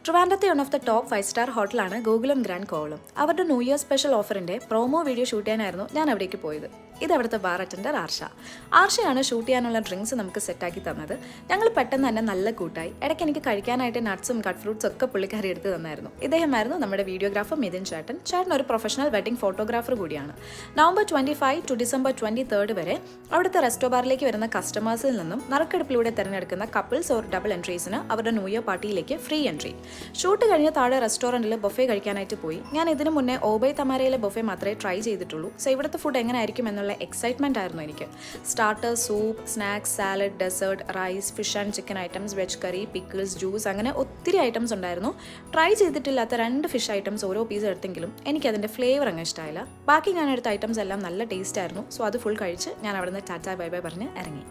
ട്രിവാൻഡ്രത്തെ one of the top 5-സ്റ്റാർ ഹോട്ടലാണ് Gokulam grand Kovalam. അവരുടെ ന്യൂ ഇയർ സ്പെഷ്യൽ ഓഫറിന്റെ പ്രോമോ വീഡിയോ ഷൂട്ട് ചെയ്യാനായിരുന്നു ഞാൻ അവിടേക്ക് പോയത്. ഇത് അവിടുത്തെ ബാർ അറ്റൻഡർ ആർഷയാണ് ഷൂട്ട് ചെയ്യാനുള്ള ഡ്രിങ്ക്സ് നമുക്ക് സെറ്റാക്കി തന്നത്. ഞങ്ങൾ പെട്ടെന്ന് തന്നെ നല്ല കൂട്ടായി. ഇടയ്ക്ക് എനിക്ക് കഴിക്കാനായിട്ട് നട്ട്സും കട്ട് ഫ്രൂട്ട്സും ഒക്കെ പുള്ളിക്കാരി എടുത്ത് തന്നായിരുന്നു. ഇദ്ദേഹമായിരുന്നു നമ്മുടെ വീഡിയോഗ്രാഫർ മിഥുൻ ചേട്ടൻ. ചേട്ടൻ ഒരു പ്രൊഫഷണൽ വെഡിങ് ഫോട്ടോഗ്രാഫർ കൂടിയാണ്. നവംബർ 25 ടു ഡിസംബർ 23 വരെ അവിടുത്തെ റെസ്റ്റോ ബാറിലേക്ക് വരുന്ന കസ്റ്റമേഴ്സിൽ നിന്നും നറുക്കെടുപ്പിലൂടെ തിരഞ്ഞെടുക്കുന്ന കപ്പിൾസ് ഓർ ഡബിൾ എൻട്രീസിന് അവരുടെ ന്യൂ ഇയർ പാർട്ടിയിലേക്ക് ഫ്രീ എൻട്രി. ഷൂട്ട് കഴിഞ്ഞ് താഴെ റെസ്റ്റോറൻറ്റിൽ ബൊഫേ കഴിക്കാനായിട്ട് പോയി. ഞാൻ ഇതിനു മുന്നേ ഓബൈ തമാരയിലെ ബൊഫേ മാത്രമേ ട്രൈ ചെയ്തിട്ടുള്ളൂ. സോ ഇവിടുത്തെ ഫുഡ് എങ്ങനെ ആയിരിക്കും എന്നുള്ള എക്സൈറ്റ്മെന്റ് ആയിരുന്നു എനിക്ക്. Starter, soup, snacks, salad, dessert, rice, fish and chicken items, veg curry, pickles, juice, അങ്ങനെ ഒത്തിരി ഐറ്റംസ് ഉണ്ടായിരുന്നു. ട്രൈ ചെയ്തിട്ടില്ലാത്ത 2 ഫിഷ് ഐറ്റംസ് ഓരോ പീസ് എടുത്തെങ്കിലും എനിക്കതിൻ്റെ ഫ്ലേവർ അങ്ങ് ഇഷ്ടമായില്ല. ബാക്കി ഞാൻ എടുത്ത ഐറ്റംസ് എല്ലാം നല്ല ടേസ്റ്റ് ആയിരുന്നു. സോ അത് ഫുൾ കഴിച്ച് ഞാൻ അവിടെ നിന്ന് ടാറ്റാ ബൈ ബൈ പറഞ്ഞ് ഇറങ്ങി.